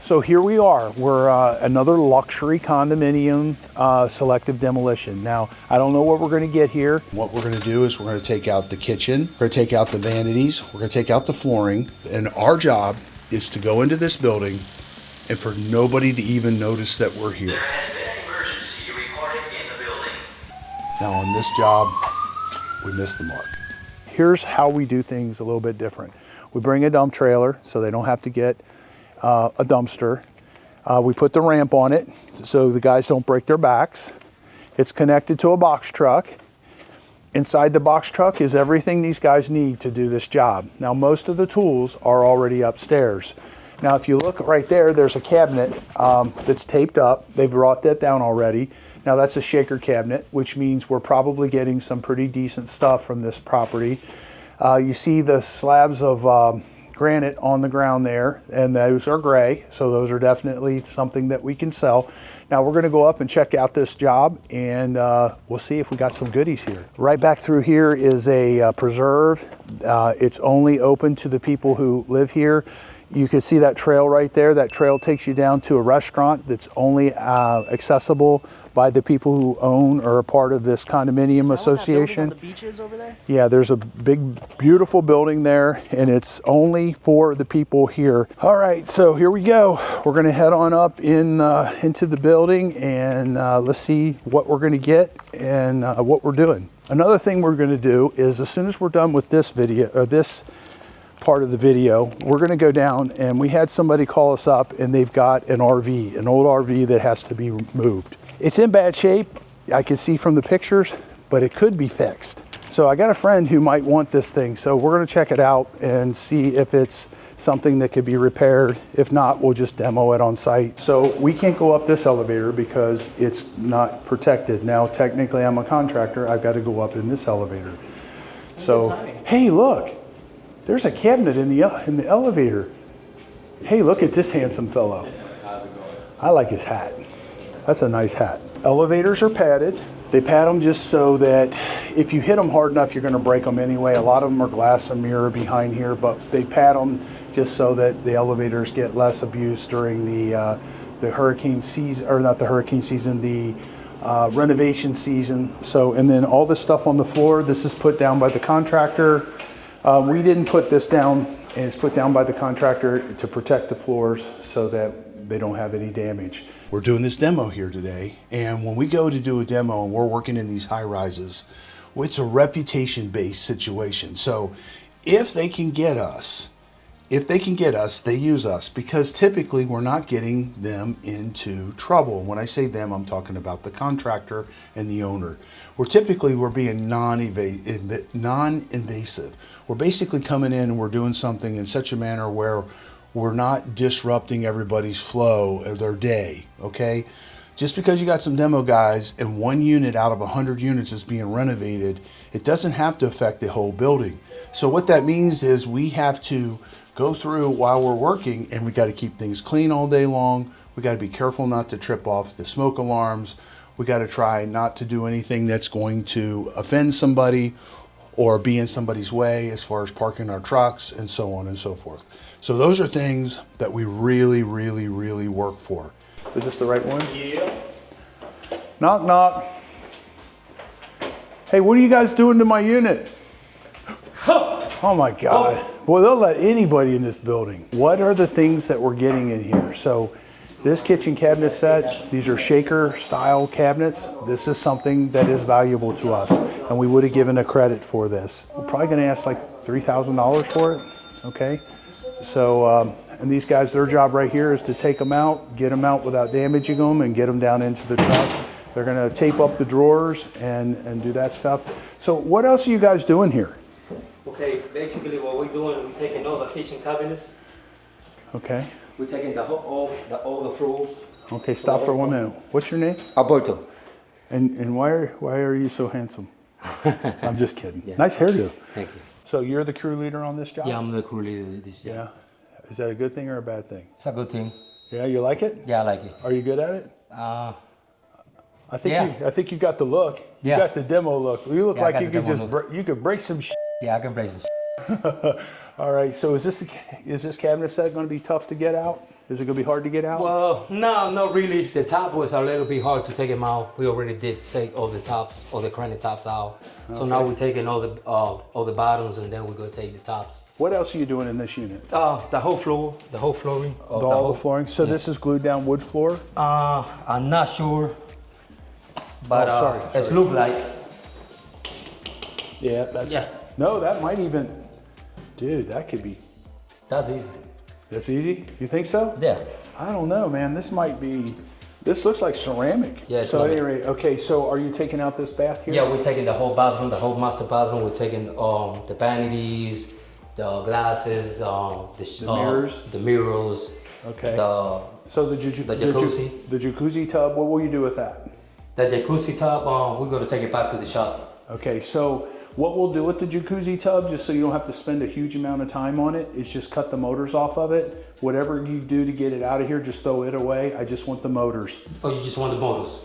So here we are. We're another luxury condominium selective demolition. Now, I don't know what we're going to get here. What we're going to do is we're going to take out the kitchen, we're going to take out the vanities, we're going to take out the flooring, and our job is to go into this building and for nobody to even notice that we're here. There has been an emergency reported in the building. Now on this job, we missed the mark. Here's how we do things a little bit different. We bring a dump trailer so they don't have to get a dumpster. We put the ramp on it so the guys don't break their backs. It's connected to a box truck. Inside the box truck is everything these guys need to do this job. Now, most of the tools are already upstairs. Now, if you look right there, there's a cabinet that's taped up. They've brought that down already. Now, that's a shaker cabinet, which means we're probably getting some pretty decent stuff from this property. You see the slabs of granite on the ground there, and those are gray, so those are definitely something that we can sell. Now we're going to go up and check out this job, and we'll see if we got some goodies here. Right back through here is a preserve. It's only open to the people who live here. You can see that trail right there. That trail takes you down to a restaurant that's only accessible by the people who own or are part of this condominium association. The beaches over there? Yeah, there's a big, beautiful building there, and it's only for the people here. All right, so here we go. We're gonna head on up into the building, and let's see what we're gonna get and what we're doing. Another thing we're gonna do is, as soon as we're done with this video, or this part of the video, we're going to go down, and we had somebody call us up, and they've got an RV, an old RV that has to be moved. It's in bad shape, I can see from the pictures, but it could be fixed. So I got a friend who might want this thing, so we're going to check it out and see if it's something that could be repaired. If not, we'll just demo it on site. So we can't go up this elevator because it's not protected. Now technically I'm a contractor, I've got to go up in this elevator. So hey, look, there's a cabinet in the elevator. Hey, look at this handsome fellow. I like his hat. That's a nice hat. Elevators are padded. They pad them just so that if you hit them hard enough, you're gonna break them anyway. A lot of them are glass and mirror behind here, but they pad them just so that the elevators get less abuse during the hurricane season, or not the hurricane season, the renovation season. So, and then all this stuff on the floor, this is put down by the contractor. We didn't put this down, and it's put down by the contractor to protect the floors so that they don't have any damage. We're doing this demo here today, and when we go to do a demo and we're working in these high rises, well, it's a reputation-based situation. So if they can get us, they use us, because typically we're not getting them into trouble. When I say them, I'm talking about the contractor and the owner. We're being non-invasive. We're basically coming in and we're doing something in such a manner where we're not disrupting everybody's flow of their day, okay? Just because you got some demo guys and one unit out of 100 units is being renovated, it doesn't have to affect the whole building. So what that means is we have to go through while we're working, and we got to keep things clean all day long. We got to be careful not to trip off the smoke alarms. We got to try not to do anything that's going to offend somebody or be in somebody's way as far as parking our trucks and so on and so forth. So those are things that we really, really, really work for. Is this the right one? Yeah. Knock, knock. Hey, what are you guys doing to my unit? Oh my God. Well, they'll let anybody in this building. What are the things that we're getting in here? So this kitchen cabinet set, these are shaker style cabinets. This is something that is valuable to us, and we would have given a credit for this. We're probably gonna ask like $3,000 for it, okay? So, and these guys, their job right here is to take them out, get them out without damaging them, and get them down into the truck. They're gonna tape up the drawers and do that stuff. So what else are you guys doing here? Okay, basically what we're doing, we're taking all the kitchen cabinets. Okay. We're taking all the floors. Okay, stop for 1 minute. What's your name? Alberto. And why are you so handsome? I'm just kidding. Yeah. Nice hairdo. Thank you. So you're the crew leader on this job? Yeah, I'm the crew leader this job. Yeah. Is that a good thing or a bad thing? It's a good thing. Yeah, you like it? Yeah, I like it. Are you good at it? I think you got the look. You Yeah. got the demo look. You look Yeah, I like got you the could demo just look. you could break some shit. Yeah, I can brace this. All right. So is this cabinet set going to be tough to get out? Is it gonna be hard to get out? Well, no, not really. The top was a little bit hard to take them out. We already did take all the tops, all the granite tops out. So now we're taking all the bottoms, and then we're gonna take the tops. What else are you doing in this unit? The whole floor, the whole flooring. All the flooring. So this is glued down wood floor. I'm not sure, but sorry. it's look like. Yeah, that's. Yeah. No, that might even. Dude, that could be. That's easy. That's easy. You think so? Yeah. I don't know, man. This might be. This looks like ceramic. Yeah, it's so at lovely. any rate, okay. So are you taking out this bath here? Yeah, we're taking the whole bathroom, the whole master bathroom. We're taking the vanities, the glasses, the mirrors. Okay. The the jacuzzi. The jacuzzi tub. What will you do with that? jacuzzi tub. We're gonna take it back to the shop. Okay. So what we'll do with the jacuzzi tub, just so you don't have to spend a huge amount of time on it, is just cut the motors off of it. Whatever you do to get it out of here, just throw it away. I just want the motors. Oh, you just want the motors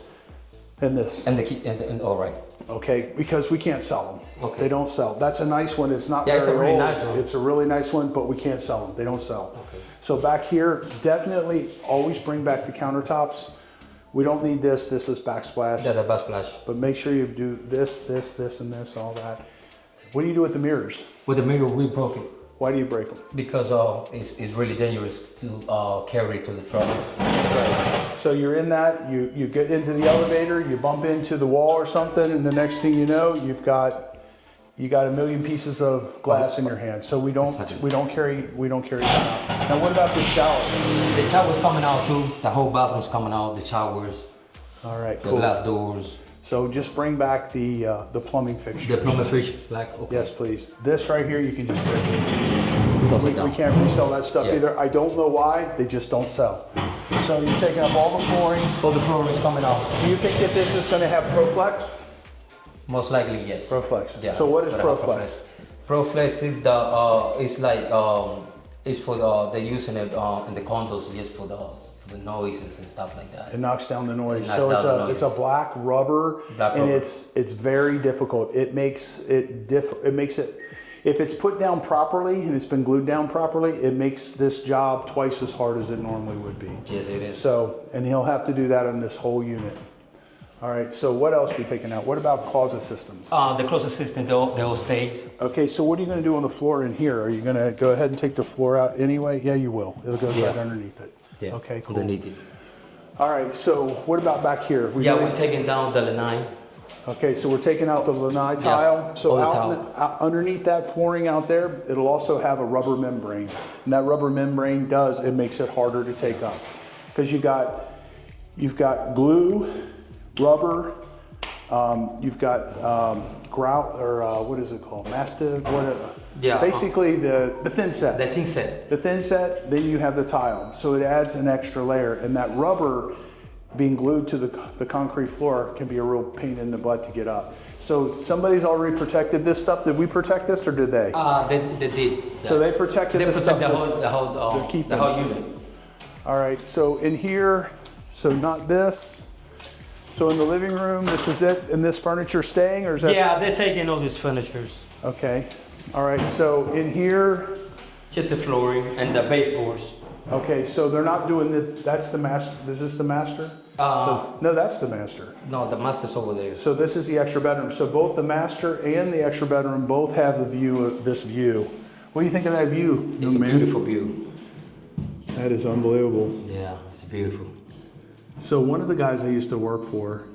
And this. and the key and all right. Okay, because we can't sell them. Okay. They don't sell. That's a nice one. It's not Yeah, it's a very really old. nice one. It's a really nice one, but we can't sell them. They don't sell. Okay. So back here, definitely always bring back the countertops. We don't need this. This is backsplash. Yeah, the backsplash. But make sure you do this, and this, all that. What do you do with the mirrors? With the mirror, we broke it Why do you break them? because it's really dangerous to carry to the truck. So you're in that, you get into the elevator, you bump into the wall or something, and the next thing you know, you got a million pieces of glass in your hand. So we don't carry that out. Now what about the shower? The shower's coming out too. The whole bathroom's coming out. The showers, All right, the cool. glass doors, So just bring back the plumbing fixtures. the plumber fish, like okay. Yes, please. This right here, you can just break it. Toss We it down. can't resell that stuff Yeah. either. I don't know why, they just don't sell. So you're taking up all the flooring. All the flooring is coming out. Do you think that this is gonna have ProFlex? Most likely, yes. ProFlex. Yeah. So what is it's gonna have ProFlex? ProFlex is the it's like it's for they using it in the condos just for the noises and stuff like that. It knocks down the noise. It knocks So down the it's a noises. black rubber, Black and rubber. it's very difficult. It makes it if it's put down properly and it's been glued down properly, it makes this job twice as hard as it normally would be. Yes, it is. So, and he'll have to do that on this whole unit. All right, so what else we taking out? What about closet systems? The closest system, they all stays. Okay, so what are you gonna do on the floor in here? Are you gonna go ahead and take the floor out anyway? Yeah, you will. It'll go Yeah. right underneath it. Yeah. Okay, cool. Underneath it. All right, so what about back here? Yeah, we're taking down the lanai. Okay, so we're taking out the lanai tile. So all the out tile. underneath that flooring out there, it'll also have a rubber membrane. And that rubber membrane makes it harder to take up. Because you've got glue, rubber, you've got grout, or what is it called? Mastic? Yeah. Basically the thin set. The thing set. The thin set, then you have the tile. So it adds an extra layer, and that rubber being glued to the concrete floor can be a real pain in the butt to get up. So somebody's already protected this stuff. Did we protect this or did they? They did. So they protected They this protect stuff. the whole unit. All right, so in here, so not this. So in the living room, this is it, and this furniture staying, or is that? Yeah, they're taking all these furnitures. Okay, all right, so in here, Just the flooring and the baseboards. okay, so they're not doing that's the master, is this the master? No, that's the master. No, the master's over there. So this is the extra bedroom. So both the master and the extra bedroom both have the view of this view. What do you think of that view? It's a beautiful view. That is unbelievable. Yeah, it's beautiful. So one of the guys I used to work for,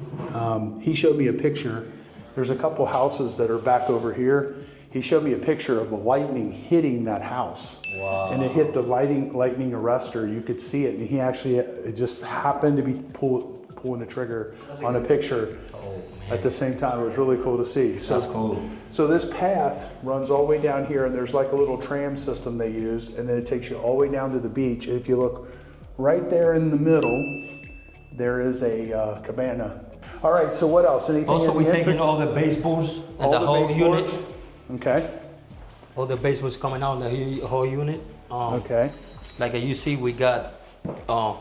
he showed me a picture. There's a couple houses that are back over here. He showed me a picture of the lightning hitting that house. Wow. And it hit the lightning arrestor. You could see it. And he actually, it just happened to be pulling the trigger on a picture at the same time. It was really cool to see. So, That's cool. So this path runs all the way down here, and there's like a little tram system they use, and then it takes you all the way down to the beach. And if you look right there in the middle, there is a cabana. All right, so what else? Anything? Also, in we're the taking entrance? all the baseboards and All the whole baseboards? unit. Okay, All the baseboards coming out in the whole unit. okay. Like you see, we got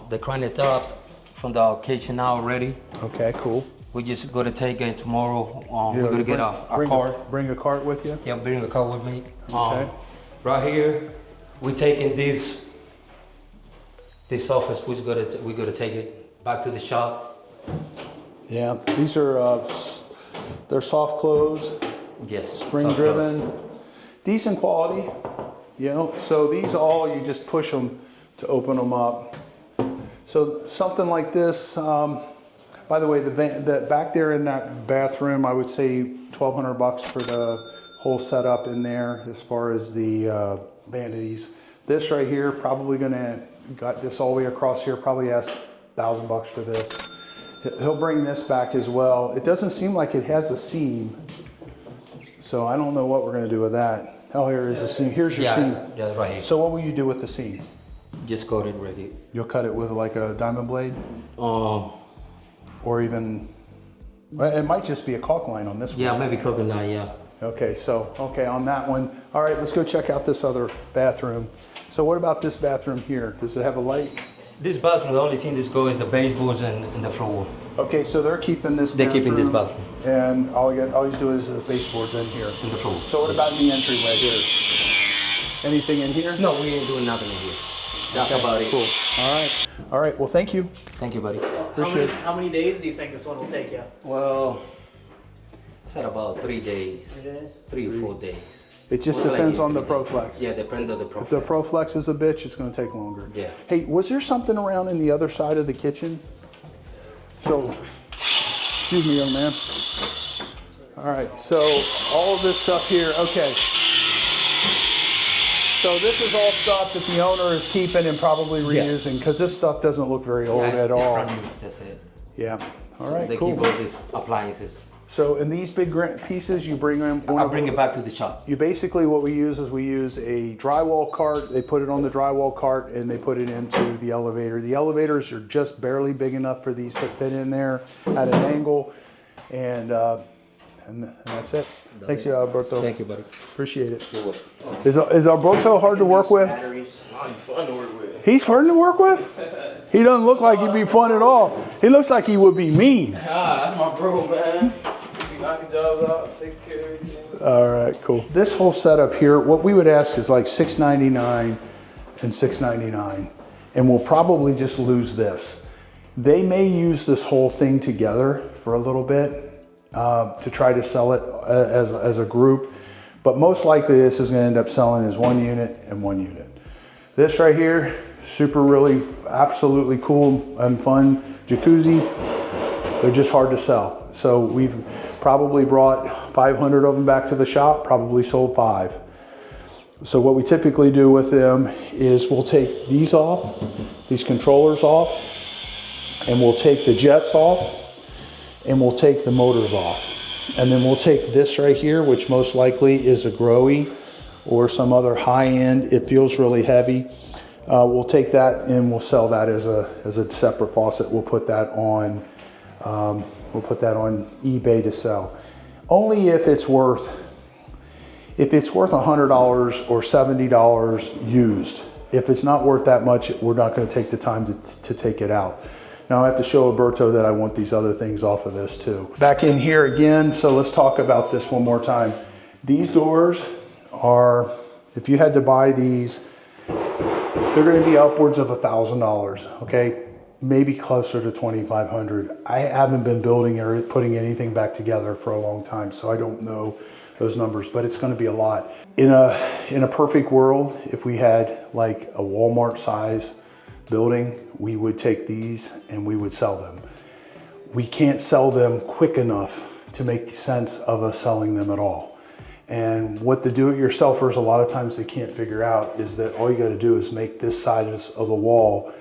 the granite tops from the kitchen now already. Okay, cool. We just gonna take it tomorrow. Yeah, We're gonna get our cart. Bring a cart with you? Yeah, bring a car with me. Okay. Right here, we're taking this This office, we're gonna take it back to the shop. Yeah, these are, they're soft close, Yes. spring soft close. driven, decent quality, you know. So these all, you just push them to open them up. So something like this, by the way, the back there in that bathroom, I would say $1,200 for the whole setup in there as far as the vanities. This right here, probably gonna, got this all the way across here, probably ask $1,000 for this. He'll bring this back as well. It doesn't seem like it has a seam, so I don't know what we're gonna do with that. Oh, here is a seam. Here's your seam. Yeah, right here. So what will you do with the seam? Just coat it right here. You'll cut it with like a diamond blade? Or even, it might just be a caulk line on this one. Yeah, maybe coconut, yeah. Okay, so, okay, on that one. All right, let's go check out this other bathroom. So what about this bathroom here? Does it have a light? This bathroom, the only thing that's going is the baseboards and the floor. Okay, so they're keeping this They're bathroom. keeping this bathroom. And all he's doing is the baseboards in here. And the floor. So what about in the entryway here? Anything in here? No, we ain't doing nothing in here. That's Okay, about it. cool. All right. All right, well, thank you. Thank you, buddy. Appreciate it. How many days do you think this one will take you? Well, it's at about 3 days. 3 days? 3 or 4 days. It just Most depends likely on the 3 days. ProFlex. Yeah, depends on the ProFlex. If the ProFlex is a bitch, it's gonna take longer. Yeah. Hey, was there something around in the other side of the kitchen? So, excuse me, young man. All right, so all of this stuff here, okay. So this is all stuff that the owner is keeping and probably reusing, because this stuff doesn't look very old Yeah, at all. It's brand new. That's it. Yeah, all So right, they cool. keep all these appliances. So in these big pieces, you bring them. I bring it back to the shop. You basically, what we use is we use a drywall cart. They put it on the drywall cart and they put it into the elevator. The elevators are just barely big enough for these to fit in there at an angle, and that's it. Thanks, Alberto. Thank you, buddy. Appreciate it. Is Alberto hard to work with? Batteries. Oh, you fun to work with. He's hard to work with? He doesn't look like he'd be fun at all. He looks like he would be mean. Ah, that's my bro, man. He knocking jobs out, take care of everything. All right, cool. This whole setup here, what we would ask is like $699 and $699, and we'll probably just lose this. They may use this whole thing together for a little bit to try to sell it as a group, but most likely this is gonna end up selling as one unit and one unit. This right here, super really absolutely cool and fun jacuzzi. They're just hard to sell. So we've probably brought 500 of them back to the shop, probably sold 5. So what we typically do with them is we'll take these off, these controllers off, and we'll take the jets off, and we'll take the motors off. And then we'll take this right here, which most likely is a Growy or some other high-end. It feels really heavy. We'll take that and we'll sell that as a separate faucet. We'll put that on eBay to sell. Only if it's worth $100 or $70 used. If it's not worth that much, we're not going to take the time to take it out. Now I have to show Alberto that I want these other things off of this too. Back in here again, so let's talk about this one more time. These doors are, if you had to buy these, they're going to be upwards of $1,000, okay? Maybe closer to $2,500. I haven't been building or putting anything back together for a long time, so I don't know those numbers, but it's going to be a lot. In a perfect world, if we had like a Walmart size building, we would take these and we would sell them. We can't sell them quick enough to make sense of us selling them at all. And what the do-it-yourselfers a lot of times they can't figure out is that all you got to do is make this size of the wall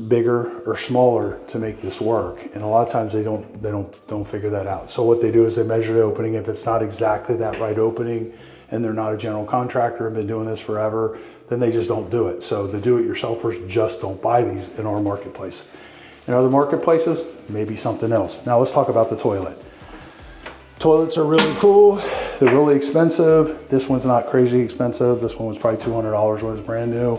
bigger or smaller to make this work. And a lot of times they don't figure that out. So what they do is they measure the opening. If it's not exactly that right opening and they're not a general contractor and been doing this forever, then they just don't do it. So the do-it-yourselfers just don't buy these in our marketplace. In other marketplaces, maybe something else. Now let's talk about the toilet. Toilets are really cool. They're really expensive. This one's not crazy expensive. This one was probably $200 when it was brand new,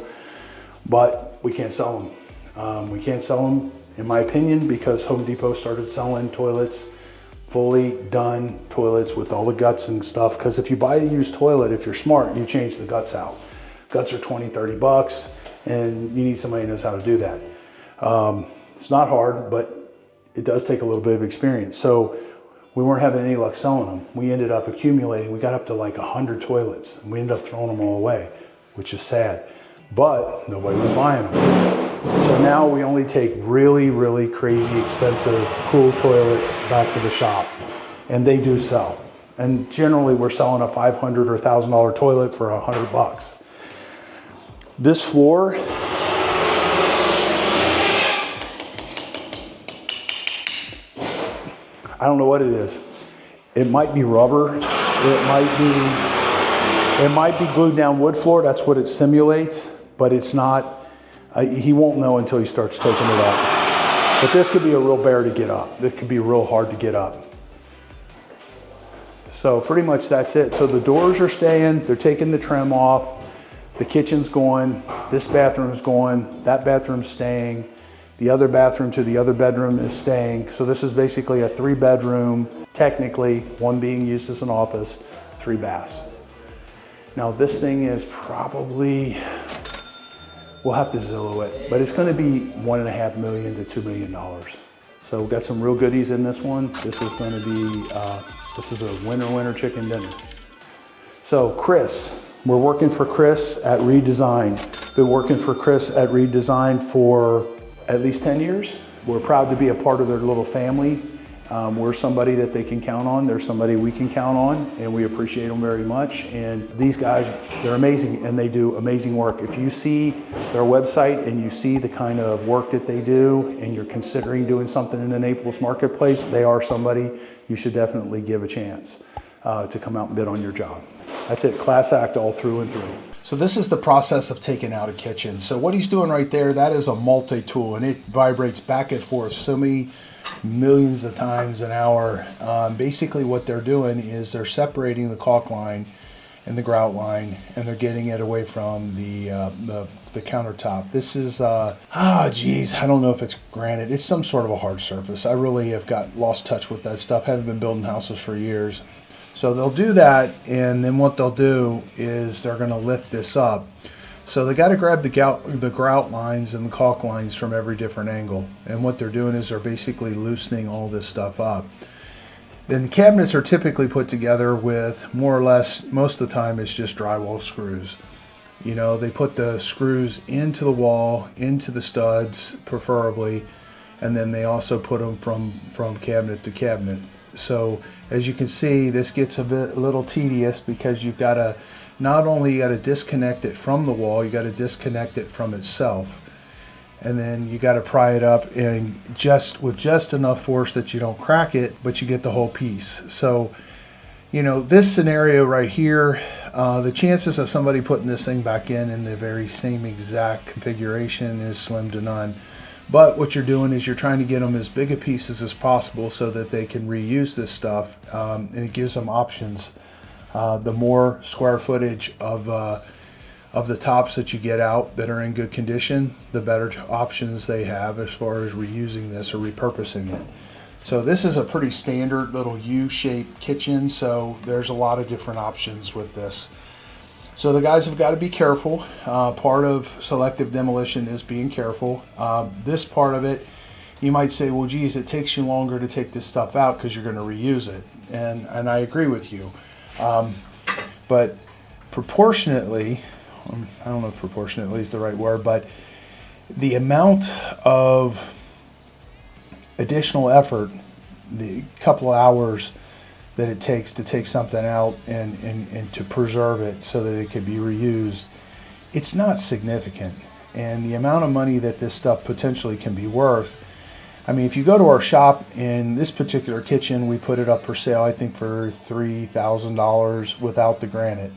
but we can't sell them. We can't sell them, in my opinion, because Home Depot started selling toilets, fully done toilets with all the guts and stuff. Because if you buy a used toilet, if you're smart, you change the guts out. Guts are 20, 30 bucks, and you need somebody who knows how to do that. It's not hard, but it does take a little bit of experience. So we weren't having any luck selling them. We ended up accumulating. We got up to like 100 toilets, and we ended up throwing them all away, which is sad. But nobody was buying them. So now we only take really, really crazy expensive, cool toilets back to the shop, and they do sell. And generally we're selling a $500 or $1,000 toilet for $100. This floor, I don't know what it is. It might be rubber. It might be glued down wood floor. That's what it simulates, but it's not. He won't know until he starts taking it up. But this could be a real bear to get up. It could be real hard to get up. So pretty much that's it. So the doors are staying. They're taking the trim off. The kitchen's going. This bathroom's going. That bathroom's staying. The other bathroom to the other bedroom is staying. So this is basically a 3-bedroom, technically, one being used as an office, 3 baths. Now this thing is probably, we'll have to Zillow it, but it's gonna be $1.5 million to $2 million. So we've got some real goodies in this one. This is gonna be, this is a winner chicken dinner. So Chris, we're working for Chris at Redesign. Been working for Chris at Redesign for at least 10 years. We're proud to be a part of their little family. We're somebody that they can count on. They're somebody we can count on, and we appreciate them very much. And these guys, they're amazing, and they do amazing work. If you see their website and you see the kind of work that they do, and you're considering doing something in the Naples marketplace, they are somebody you should definitely give a chance to come out and bid on your job. That's it, class act all through and through. So this is the process of taking out a kitchen. So what he's doing right there, that is a multi-tool, and it vibrates back and forth so many millions of times an hour. Basically what they're doing is they're separating the caulk line and the grout line, and they're getting it away from the countertop. This is, I don't know if it's granite. It's some sort of a hard surface. I really have lost touch with that stuff. Haven't been building houses for years. So they'll do that, and then what they'll do is they're going to lift this up. So they got to grab the grout lines and the caulk lines from every different angle. And what they're doing is they're basically loosening all this stuff up. Then the cabinets are typically put together with more or less, most of the time it's just drywall screws. You know, they put the screws into the wall, into the studs preferably, and then they also put them from cabinet to cabinet. So as you can see, this gets a little tedious because you've got to, not only you got to disconnect it from the wall, you got to disconnect it from itself. And then you got to pry it up and with just enough force that you don't crack it, but you get the whole piece. So, you know, this scenario right here, the chances of somebody putting this thing back in the very same exact configuration is slim to none. But what you're doing is you're trying to get them as big a pieces as possible so that they can reuse this stuff, and it gives them options. The more square footage of the tops that you get out that are in good condition, the better options they have as far as reusing this or repurposing it. So this is a pretty standard little U-shaped kitchen, so there's a lot of different options with this. So the guys have got to be careful. Part of selective demolition is being careful. This part of it, you might say, well, geez, it takes you longer to take this stuff out because you're going to reuse it. And I agree with you. But proportionately, I don't know if proportionately is the right word, but the amount of additional effort, the couple of hours that it takes to take something out and to preserve it so that it could be reused, it's not significant. And the amount of money that this stuff potentially can be worth, I mean, if you go to our shop, in this particular kitchen, we put it up for sale, I think for $3,000 without the granite.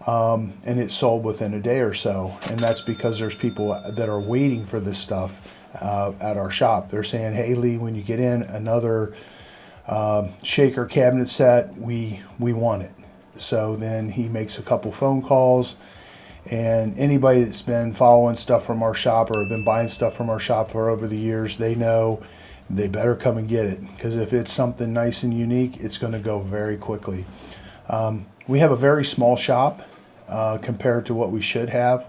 And it sold within a day or so. And that's because there's people that are waiting for this stuff at our shop. They're saying, hey Lee, when you get in another shaker cabinet set, we want it. So then he makes a couple phone calls, and anybody that's been following stuff from our shop or been buying stuff from our shop for over the years, they know they better come and get it, because if it's something nice and unique, it's going to go very quickly. We have a very small shop compared to what we should have.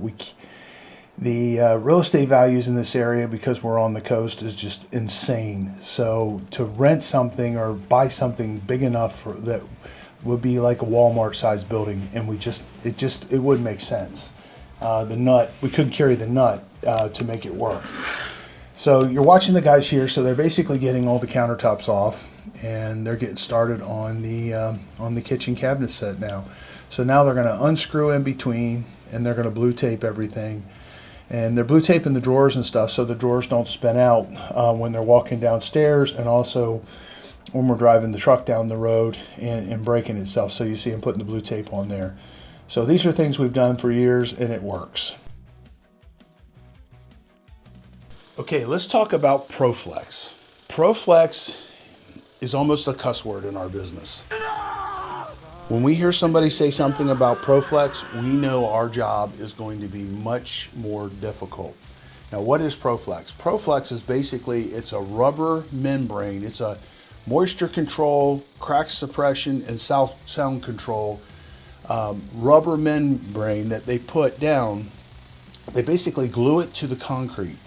The real estate values in this area, because we're on the coast, is just insane. So to rent something or buy something big enough that would be like a Walmart sized building, and it wouldn't make sense. We couldn't carry the nut to make it work. So you're watching the guys here. So they're basically getting all the countertops off, and they're getting started on the kitchen cabinet set now. So now they're going to unscrew in between, and they're going to blue tape everything. And they're blue taping the drawers and stuff so the drawers don't spin out when they're walking downstairs, and also when we're driving the truck down the road and braking itself. So you see them putting the blue tape on there. So these are things we've done for years, and it works. Okay, let's talk about ProFlex. ProFlex is almost a cuss word in our business. When we hear somebody say something about ProFlex, we know our job is going to be much more difficult. Now, what is ProFlex? ProFlex is basically, it's a rubber membrane. It's a moisture control, crack suppression, and sound control rubber membrane that they put down. They basically glue it to the concrete.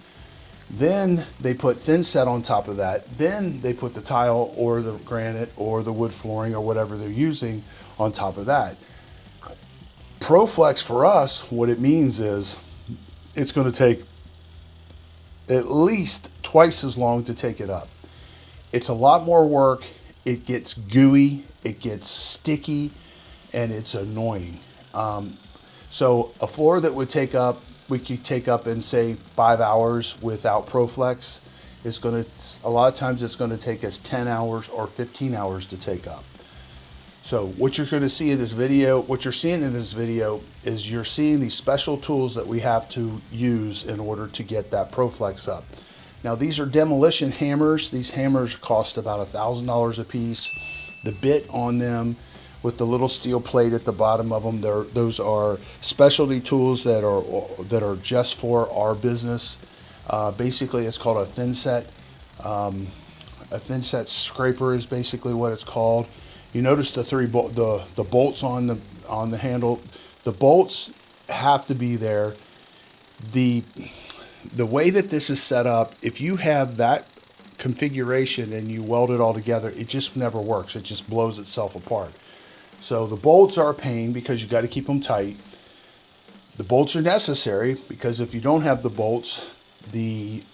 Then they put thin set on top of that. Then they put the tile or the granite or the wood flooring or whatever they're using on top of that. ProFlex for us, what it means is it's going to take at least twice as long to take it up. It's a lot more work. It gets gooey, it gets sticky, and it's annoying. So a floor that we could take up in say 5 hours without ProFlex is a lot of times it's going to take us 10 hours or 15 hours to take up. So what you're going to see in this video, what you're seeing in this video is you're seeing these special tools that we have to use in order to get that ProFlex up. Now these are demolition hammers. These hammers cost about $1,000 a piece. The bit on them with the little steel plate at the bottom of them, those are specialty tools that are just for our business. Basically, it's called a thin set. A thin set scraper is basically what it's called. You notice the bolts on the handle. The bolts have to be there. The way that this is set up, if you have that configuration and you weld it all together, it just never works. It just blows itself apart. So the bolts are a pain because you got to keep them tight. The bolts are necessary because if you don't have the bolts, these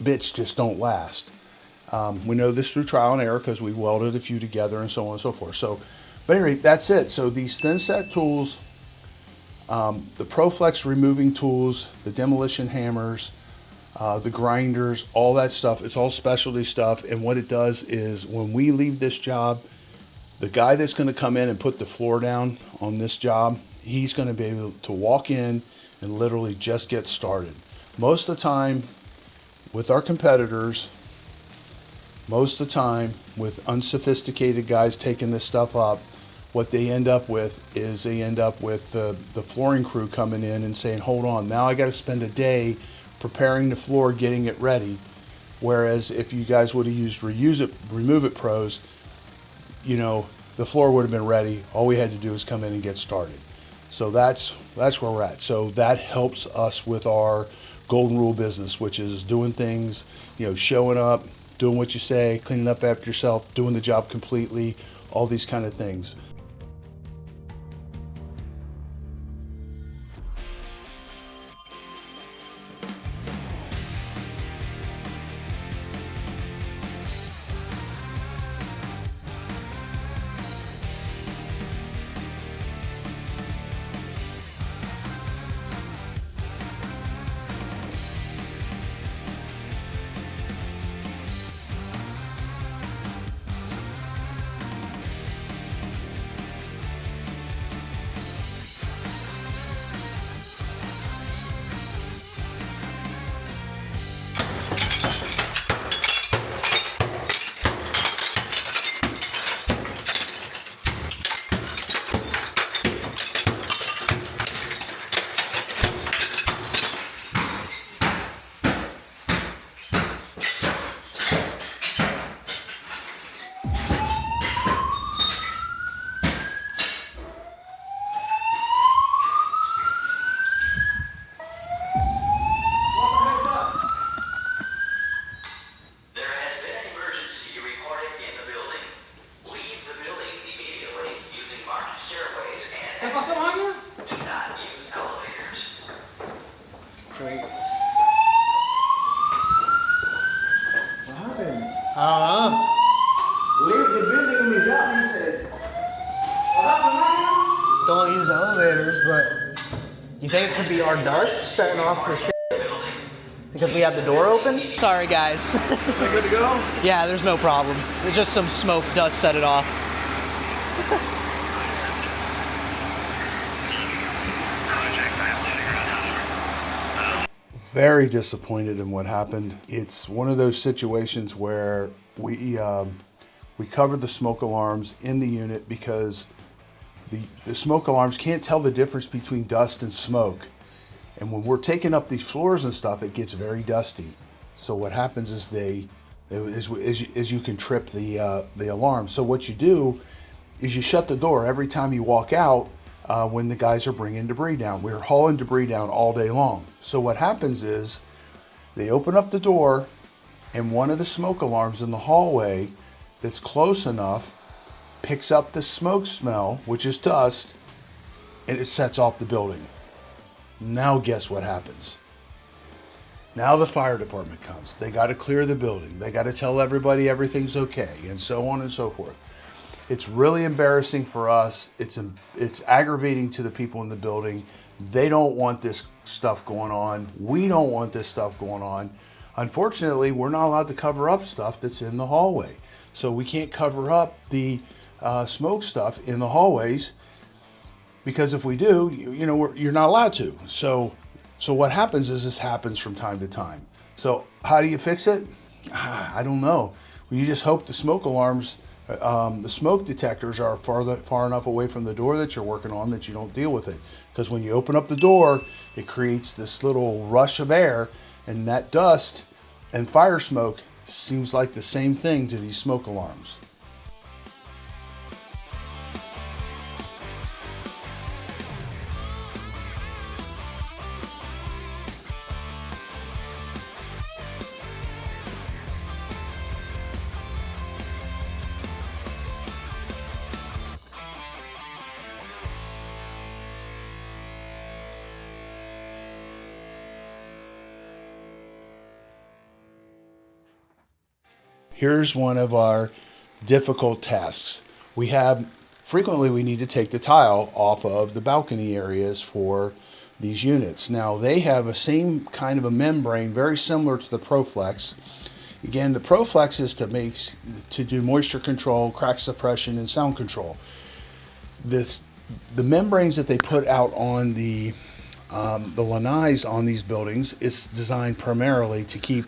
bits just don't last. We know this through trial and error because we welded a few together and so on and so forth. So, but anyway, that's it. So these thin set tools, the ProFlex removing tools, the demolition hammers, the grinders, all that stuff, it's all specialty stuff. And what it does is when we leave this job, the guy that's going to come in and put the floor down on this job, he's going to be able to walk in and literally just get started. Most of the time with our competitors, most of the time with unsophisticated guys taking this stuff up, what they end up with is the flooring crew coming in and saying, hold on, now I got to spend a day preparing the floor, getting it ready. Whereas if you guys would have used remove it pros, the floor would have been ready. All we had to do is come in and get started. So that's where we're at. So that helps us with our golden rule business, which is doing things, showing up, doing what you say, cleaning up after yourself, doing the job completely, all these kind of things. What happened? I don't know. The building when we got, he said, don't use elevators, but you think it could be our dust setting off the shit? Because we had the door open? Sorry, guys. Are we good to go? Yeah, there's no problem. It's just some smoke dust set it off. Very disappointed in what happened. It's one of those situations where we covered the smoke alarms in the unit because the smoke alarms can't tell the difference between dust and smoke. And when we're taking up these floors and stuff, it gets very dusty. So what happens is you can trip the alarm. So what you do is you shut the door every time you walk out when the guys are bringing debris down. We're hauling debris down all day long. So what happens is they open up the door and one of the smoke alarms in the hallway that's close enough picks up the smoke smell, which is dust, and it sets off the building. Now guess what happens? Now the fire department comes. They got to clear the building. They got to tell everybody everything's okay, and so on and so forth. It's really embarrassing for us. It's aggravating to the people in the building. They don't want this stuff going on. We don't want this stuff going on. Unfortunately, we're not allowed to cover up stuff that's in the hallway. So we can't cover up the smoke stuff in the hallways because if we do, you're not allowed to. So what happens is this happens from time to time. So how do you fix it? I don't know. Well, you just hope the smoke alarms, the smoke detectors are far enough away from the door that you're working on that you don't deal with it. Because when you open up the door, it creates this little rush of air, and that dust and fire smoke seems like the same thing to these smoke alarms. Here's one of our difficult tasks. Frequently we need to take the tile off of the balcony areas for these units. Now they have a same kind of a membrane, very similar to the ProFlex. Again, the ProFlex is to do moisture control, crack suppression, and sound control. The membranes that they put out on the lanais on these buildings is designed primarily to keep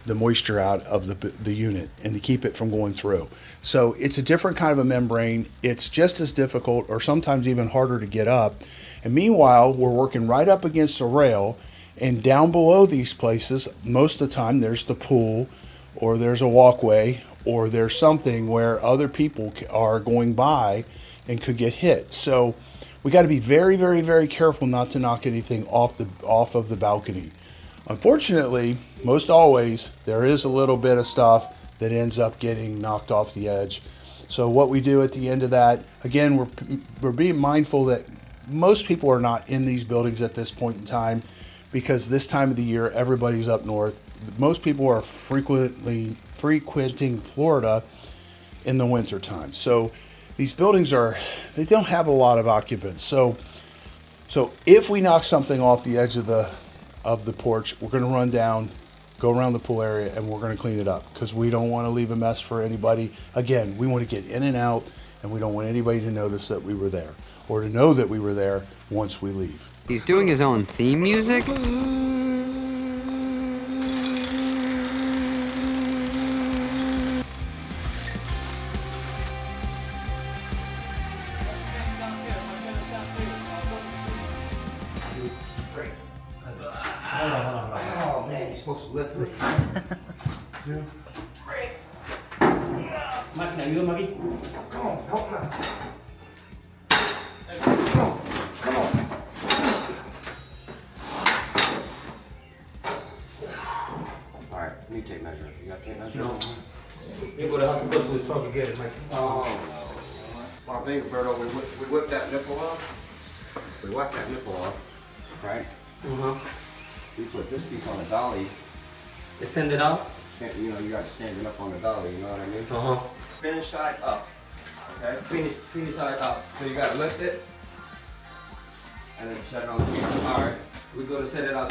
the moisture out of the unit and to keep it from going through. So it's a different kind of a membrane. It's just as difficult or sometimes even harder to get up. And meanwhile, we're working right up against a rail, and down below these places, most of the time there's the pool or there's a walkway or there's something where other people are going by and could get hit. So we got to be very, very, very careful not to knock anything off of the balcony. Unfortunately, most always, there is a little bit of stuff that ends up getting knocked off the edge. So what we do at the end of that, again, we're being mindful that most people are not in these buildings at this point in time because this time of the year, everybody's up north. Most people are frequenting Florida in the winter time. So these buildings they don't have a lot of occupants. So if we knock something off the edge of the porch, we're going to run down, go around the pool area, and we're going to clean it up because we don't want to leave a mess for anybody. Again, we want to get in and out, and we don't want anybody to notice that we were there or to know that we were there once we leave. He's doing his own theme music? Oh man, you're supposed to lift it. Mike, ¿me ayuda, Maggie? Come on, help me. Come on. All right, you take measure. You got tape measure? No. You're gonna have to go to the truck and get it, Mike. Oh, no. Well, I think, Roberto, we whipped that nipple off. We whacked that nipple off, right? Uh-huh. You put this piece on the dolly, Extend it out. you know, you got to stand it up on the dolly, you know what I mean? Uh-huh. Finish side up, okay? Finish side up. So you got to lift it, and then set it on the camp. Alright. We go to set it out.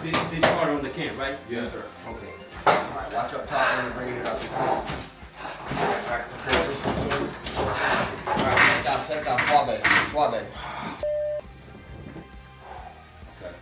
This part on the camp, right? Yes, sir. Okay. Alright, watch up top when you're bringing it up. Alright, back to the table. Alright, set down, swab it, swab it. Okay.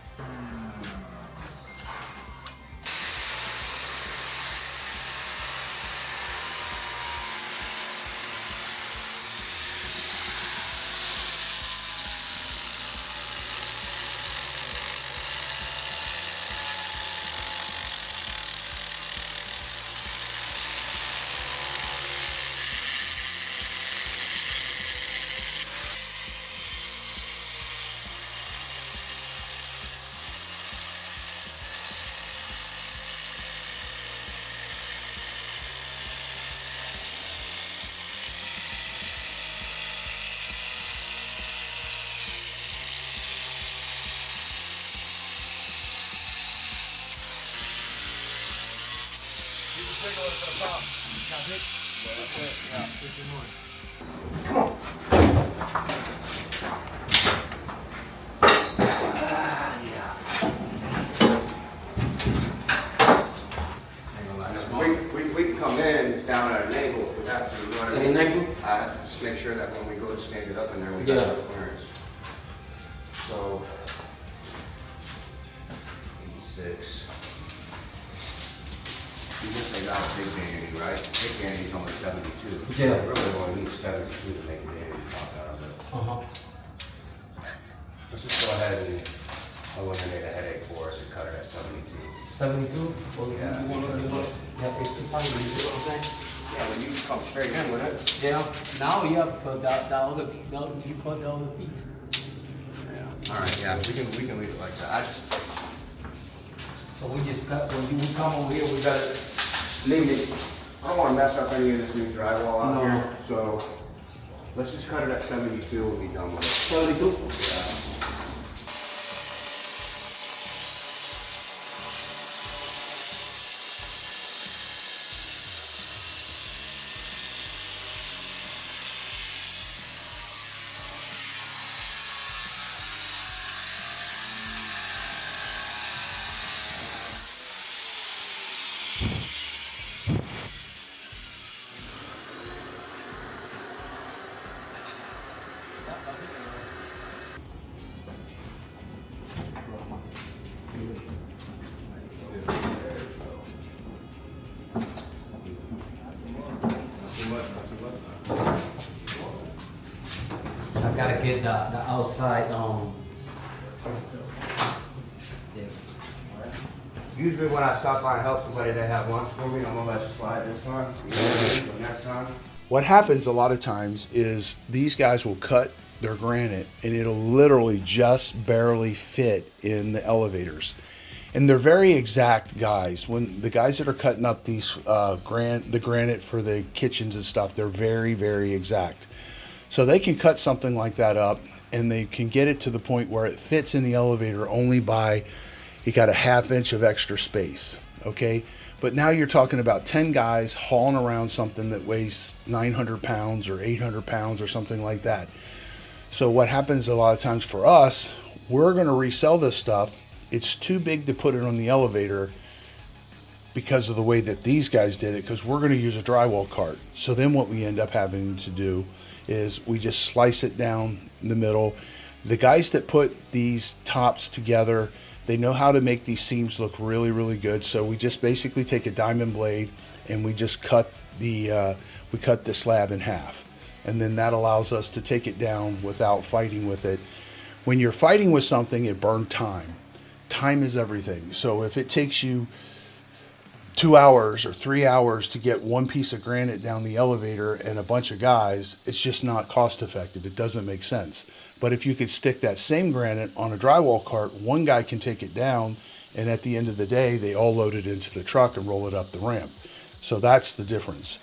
We can come in down at Naples if we have to. You know what I mean? Naples? I have to just make sure that when we go to stand it up in there, we Yeah. got the clearance. So, 86. You just say got a big vanity, right? Big vanity's only 72. Yeah. Really only need 72 to make a vanity pop out of it. Uh-huh. Let's just go ahead and eliminate a headache for us and cut it at 72. 72? Well, Yeah. you wanna, yeah, it's fine, you see what I'm saying? Yeah, when you come straight in with it. Yeah. Now you have to put that other, you put the other piece. Yeah. All right, yeah, we can leave it like that. I just, So we just got, when we come over here, we gotta leave it. I don't want to mess up any of this new drywall out No. here, so let's just cut it at 72 and be done with it. 72? Yeah. I gotta get the outside, yeah. Usually when I stop by and help somebody, they have lunch for me. I'm gonna let you slide this time. You know what I mean? So next time. What happens a lot of times is these guys will cut their granite and it'll literally just barely fit in the elevators. And they're very exact guys. When the guys that are cutting up these the granite for the kitchens and stuff, they're very, very exact. So they can cut something like that up and they can get it to the point where it fits in the elevator only by, you got a ½ inch of extra space, okay? But now you're talking about 10 guys hauling around something that weighs 900 pounds or 800 pounds or something like that. So what happens a lot of times for us, we're gonna resell this stuff. It's too big to put it on the elevator because of the way that these guys did it, because we're gonna use a drywall cart. So then what we end up having to do is we just slice it down in the middle. The guys that put these tops together, they know how to make these seams look really, really good. So we just basically take a diamond blade and we just cut the slab in half. And then that allows us to take it down without fighting with it. When you're fighting with something, it burns time. Time is everything. So if it takes you 2 hours or 3 hours to get one piece of granite down the elevator and a bunch of guys, it's just not cost effective. It doesn't make sense. But if you could stick that same granite on a drywall cart, one guy can take it down, and at the end of the day, they all load it into the truck and roll it up the ramp. So that's the difference.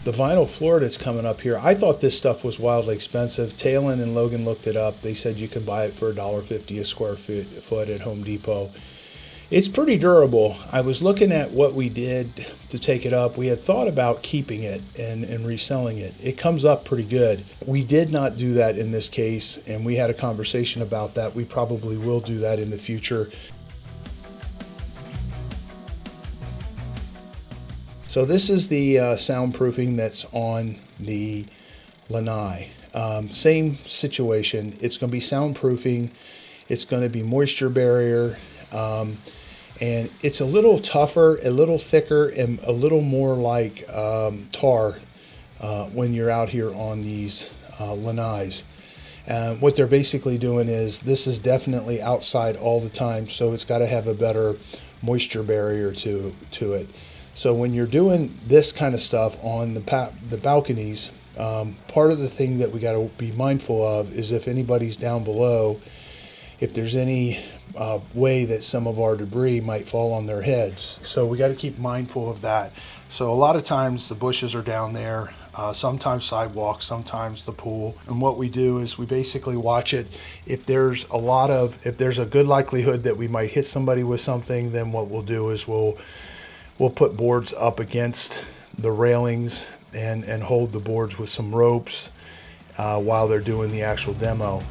The vinyl floor that's coming up here, I thought this stuff was wildly expensive. Talon and Logan looked it up. They said you could buy it for $1.50 a square foot at Home Depot. It's pretty durable. I was looking at what we did to take it up. We had thought about keeping it and reselling it. It comes up pretty good. We did not do that in this case, and we had a conversation about that. We probably will do that in the future. So this is the soundproofing that's on the lanai. Same situation. It's going to be soundproofing. It's going to be moisture barrier. And it's a little tougher, a little thicker, and a little more like tar when you're out here on these lanais. And what they're basically doing is, this is definitely outside all the time, so it's got to have a better moisture barrier to it. So when you're doing this kind of stuff on the balconies, part of the thing that we got to be mindful of is if anybody's down below, if there's any way that some of our debris might fall on their heads. So we got to keep mindful of that. So a lot of times the bushes are down there, sometimes sidewalks, sometimes the pool. And what we do is we basically watch it. If there's a good likelihood that we might hit somebody with something, then what we'll do is we'll put boards up against the railings and hold the boards with some ropes while they're doing the actual demo.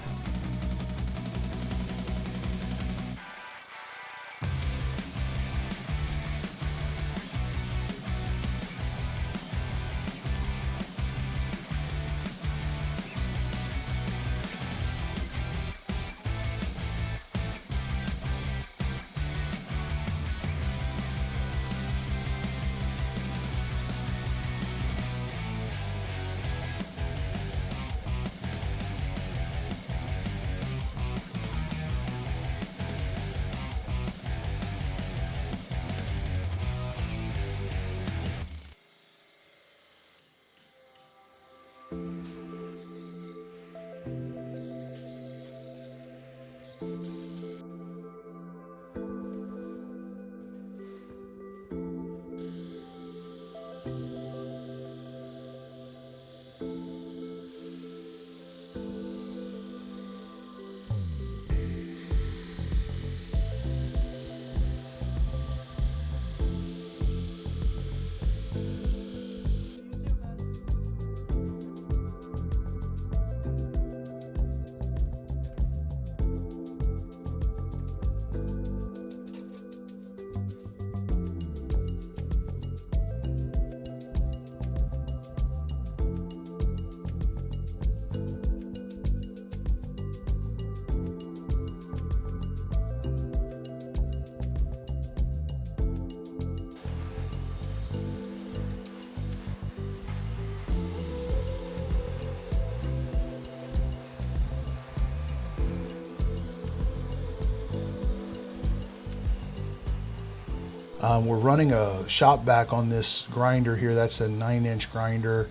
We're running a shop vac on this grinder here. That's a 9-inch grinder.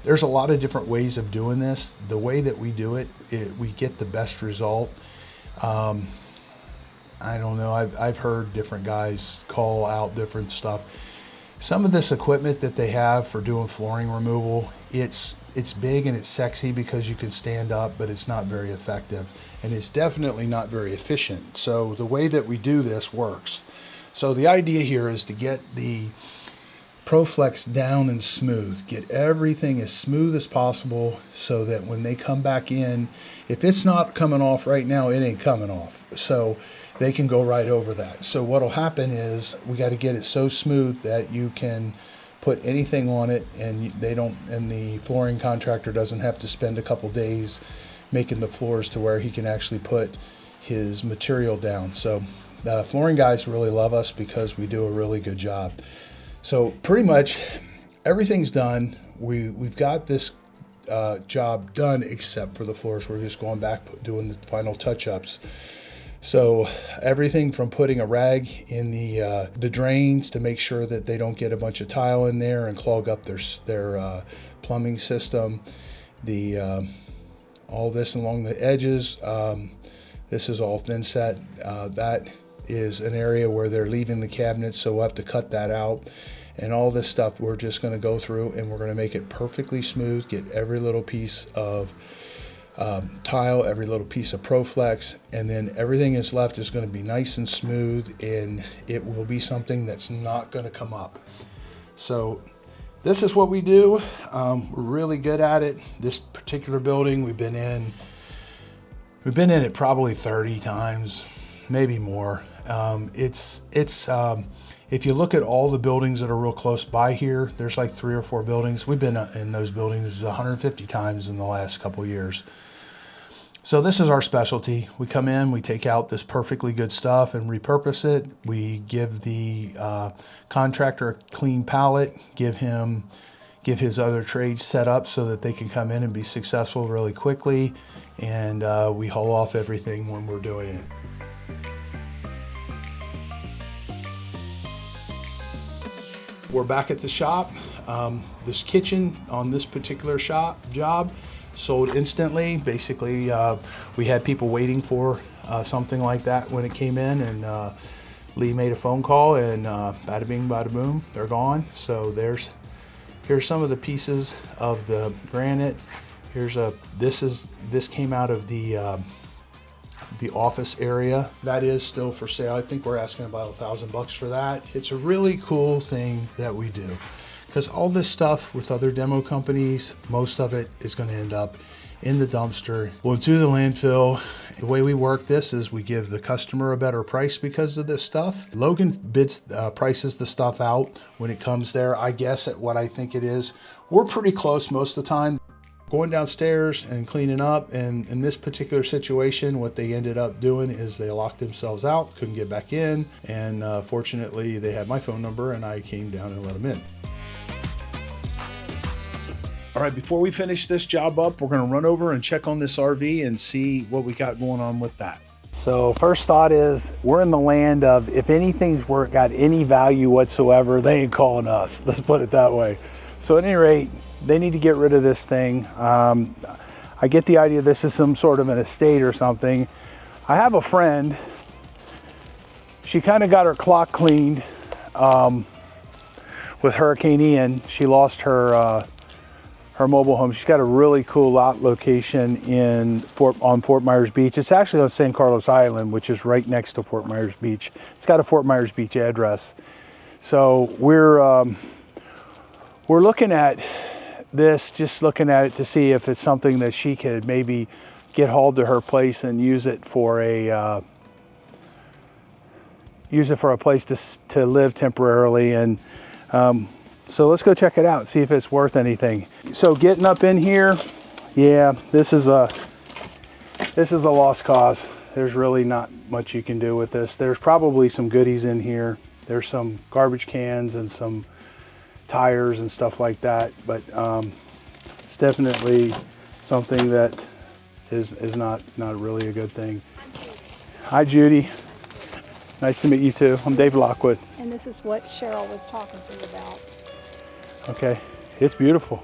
There's a lot of different ways of doing this. The way that we do it, we get the best result. I don't know, I've heard different guys call out different stuff. Some of this equipment that they have for doing flooring removal, it's big and it's sexy because you can stand up, but it's not very effective. And it's definitely not very efficient. So the way that we do this works. So the idea here is to get the ProFlex down and smooth. Get everything as smooth as possible so that when they come back in, if it's not coming off right now, it ain't coming off. So they can go right over that. So what'll happen is we got to get it so smooth that you can put anything on it and the flooring contractor doesn't have to spend a couple days making the floors to where he can actually put his material down. So the flooring guys really love us because we do a really good job. So pretty much everything's done. We've got this job done except for the floors. We're just going back doing the final touch-ups. So everything from putting a rag in the drains to make sure that they don't get a bunch of tile in there and clog up their plumbing system. All this along the edges. This is all thin set. That is an area where they're leaving the cabinets, so we'll have to cut that out And all this stuff we're just going to go through and we're going to make it perfectly smooth, get every little piece of tile, every little piece of ProFlex, and then everything that's left is going to be nice and smooth, and it will be something that's not going to come up. So this is what we do. We're really good at it. This particular building we've been in it probably 30 times, maybe more. If you look at all the buildings that are real close by here, there's like 3 or 4 buildings. We've been in those buildings 150 times in the last couple of years. So this is our specialty. We come in, we take out this perfectly good stuff and repurpose it. We give the contractor a clean pallet, give his other trades set up so that they can come in and be successful really quickly. And we haul off everything when we're doing it. We're back at the shop. This kitchen on this particular job sold instantly. Basically, we had people waiting for something like that when it came in, and Lee made a phone call, and bada bing, bada boom, they're gone. So here's some of the pieces of the granite. This came out of the office area. That is still for sale. I think we're asking about $1,000 for that. It's a really cool thing that we do, because all this stuff with other demo companies, most of it is going to end up in the dumpster. We'll do the landfill. The way we work this is we give the customer a better price because of this stuff. Logan prices the stuff out when it comes there. I guess at what I think it is. We're pretty close most of the time. Going downstairs and cleaning up, and in this particular situation, what they ended up doing is they locked themselves out, couldn't get back in, and fortunately they had my phone number and I came down and let them in. All right, before we finish this job up, we're going to run over and check on this RV and see what we got going on with that. So first thought is, we're in the land of, if anything's got any value whatsoever, they ain't calling us. Let's put it that way. So at any rate, they need to get rid of this thing. I get the idea this is some sort of an estate or something. I have a friend, she kind of got her clock cleaned with Hurricane Ian. She lost her mobile home. She's got a really cool lot location on Fort Myers Beach. It's actually on San Carlos Island, which is right next to Fort Myers Beach. It's got a Fort Myers Beach address. So we're looking at this, just looking at it to see if it's something that she could maybe get hauled to her place and use it for a place to live temporarily. And so let's go check it out, see if it's worth anything. So getting up in here, yeah, this is a lost cause. There's really not much you can do with this. There's probably some goodies in here. There's some garbage cans and some tires and stuff like that, but it's definitely something that is not really a good thing. Hi, Judy. Nice to meet you too. I'm Dave Lockwood. And this is what Cheryl was talking to you about. Okay, it's beautiful.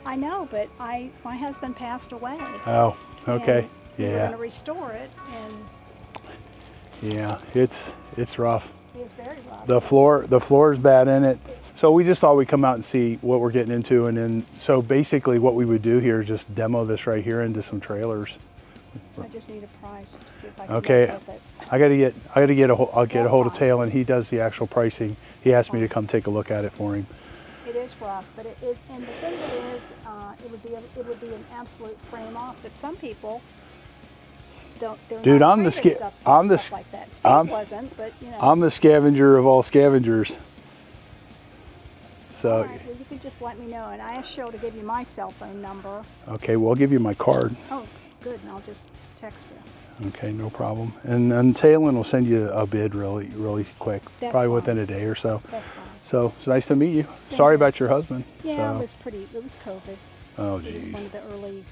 I know, but my husband passed away. Oh, okay. And we were Yeah. going to restore it, and Yeah, it's rough. it's very rough. The floor is bad in it. So we just thought we'd come out and see what we're getting into, and then so basically what we would do here is just demo this right here into some trailers. I just need a price to see if I can Okay, work with it. I'll get a hold of Tail, and he does the actual pricing. He asked me to come take a look at it for him. It is rough, but and the thing of it is, it would be an absolute frame off. But some people don't. Dude, not I'm the afraid of stuff like that. Steve wasn't, but you know. I'm the scavenger of all scavengers. So. All right, well, you can just let me know, and I asked Cheryl to give you my cell phone number. Okay, well, I'll give you my card. Oh, good, and I'll just text you. Okay, no problem. And then Taylor will send you a bid really quick, That's probably fine. within a day or so. That's fine. So it's nice to meet you. Same Sorry here. about your husband. Yeah, So. it was COVID. Oh, It was one geez. of the early,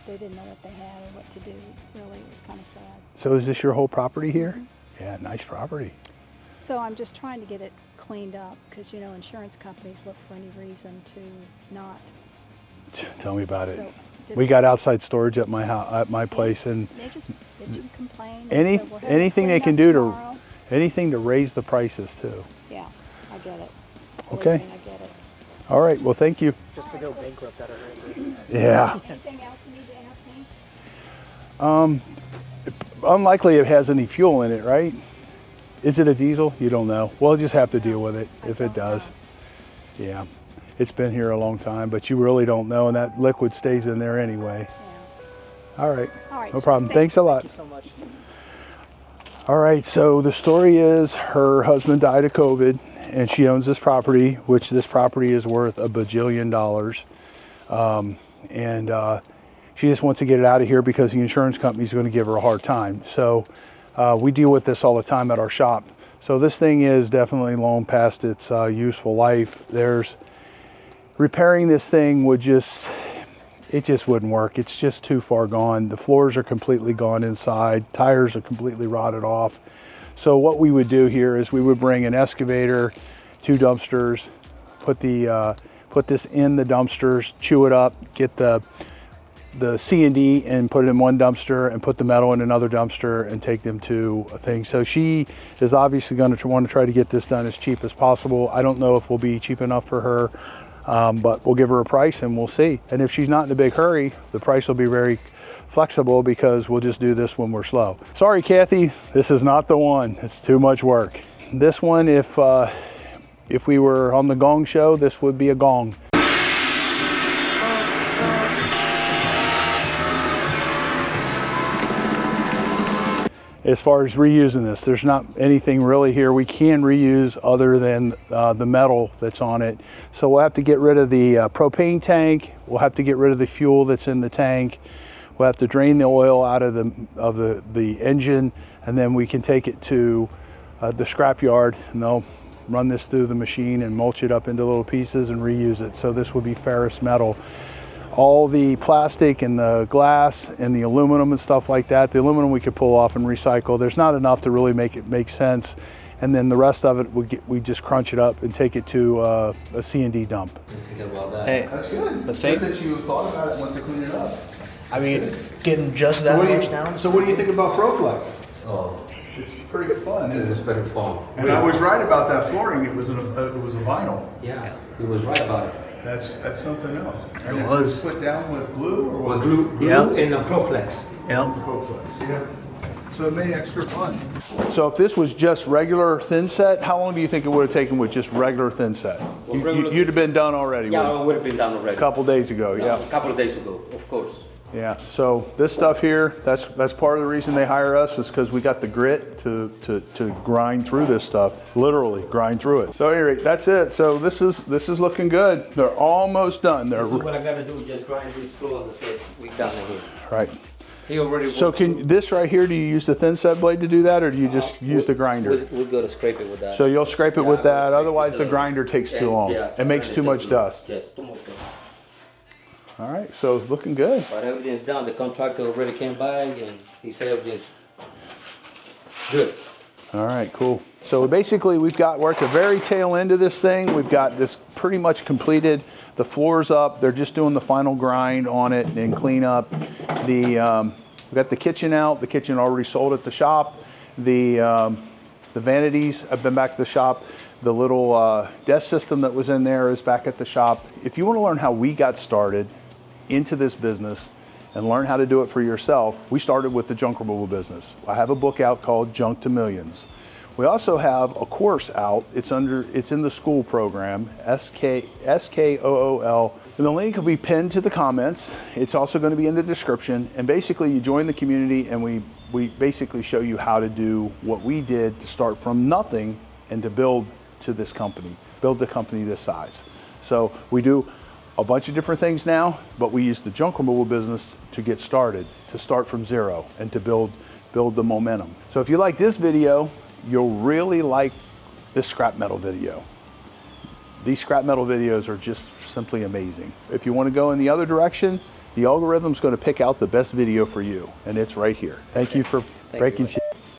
they didn't know what they had or what to do. Really, it was kind of sad. So is this your whole property here? Yeah, nice property. So I'm just trying to get it cleaned up because, you know, insurance companies look for any reason to not. Tell me about it. So We this- got outside storage at my house, at my place, and They just bitch and complain. anything they can do to Anything to raise the prices too. Yeah, I get it. Okay. Believe me, I get it. All right, well, thank you. Just to go bankrupt at a rate. Yeah. Anything else you need to ask me? Unlikely it has any fuel in it, right? Is it a diesel? You don't know. We'll just have to deal with it if it does. Yeah. It's been here a long time, but you really don't know, and that liquid stays in there anyway. Yeah. All right. All right. No so problem. Thanks a lot. Thank you so much. All right, so the story is her husband died of COVID and she owns this property, which this property is worth $1 bajillion. She just wants to get it out of here because the insurance company is going to give her a hard time. So we deal with this all the time at our shop. So this thing is definitely long past its useful life. Repairing this thing would just, it just wouldn't work. It's just too far gone. The floors are completely gone inside. Tires are completely rotted off. So what we would do here is we would bring an excavator, 2 dumpsters, put this in the dumpsters, chew it up, get the C&D and put it in one dumpster and put the metal in another dumpster and take them to a thing. So she is obviously going to want to try to get this done as cheap as possible. I don't know if we'll be cheap enough for her. But we'll give her a price and we'll see. And if she's not in a big hurry, the price will be very flexible because we'll just do this when we're slow. Sorry, Kathy, this is not the one. It's too much work. This one, if we were on the Gong Show, this would be a gong. As far as reusing this, there's not anything really here we can reuse other than the metal that's on it. So we'll have to get rid of the propane tank. We'll have to get rid of the fuel that's in the tank. We'll have to drain the oil out of the engine, and then we can take it to the scrap yard, and they'll run this through the machine and mulch it up into little pieces and reuse it. So this would be ferrous metal. All the plastic and the glass and the aluminum and stuff like that, the aluminum we could pull off and recycle. There's not enough to really make it make sense. And then the rest of it, we just crunch it up and take it to a C&D dump. Hey, That's good. But Good that you thought about it and went to clean it up. I mean, getting just that much down. So what do you think about ProFlex? Oh, It's pretty fun. it was very fun. And I was right about that flooring. It was a vinyl. Yeah, he was right about it. That's something else. And It was. put down with glue or Was was glue Yeah. and a Proflex. Yep. ProFlex? Yeah. So it made it extra fun. So if this was just regular thin set, how long do you think it would have taken with just regular thin set? You'd have been done already. Yeah, wouldn't it would have been done already. A couple days ago, yeah. A couple of days ago, of course. Yeah, so this stuff here, that's part of the reason they hire us, is because we got the grit to grind through this stuff, literally grind through it. So anyway, that's it. So this is looking good. They're almost done. This is what I gotta do, just grind this through and that's it. We done it here. Right. He already. So this right here, do you use the thin set blade to do that, or do you just use the grinder? We're gonna scrape it with that. So you'll scrape it Yeah, with I'm gonna that, scrape otherwise it the with grinder takes too and, long. yeah, It makes too much dust. Yes, too much dust. All right, so looking good. But everything's done. The contractor already came by and he said everything's good. All right, cool. So basically we're at the very tail end of this thing. We've got this pretty much completed. The floor's up. They're just doing the final grind on it and clean up. We got the kitchen out. The kitchen already sold at the shop. The vanities have been back at the shop. The little desk system that was in there is back at the shop. If you want to learn how we got started into this business and learn how to do it for yourself, we started with the junk removal business. I have a book out called Junk to Millions. We also have a course out. It's in the school program, SKOOL. And the link will be pinned to the comments. It's also going to be in the description. And basically you join the community and we basically show you how to do what we did to start from nothing and to build to this company, build the company this size. So we do a bunch of different things now, but we use the junk removal business to get started, to start from zero and to build the momentum. So if you like this video, you'll really like this scrap metal video. These scrap metal videos are just simply amazing. If you want to go in the other direction, the algorithm's going to pick out the best video for you, and it's right here. Thank you for breaking.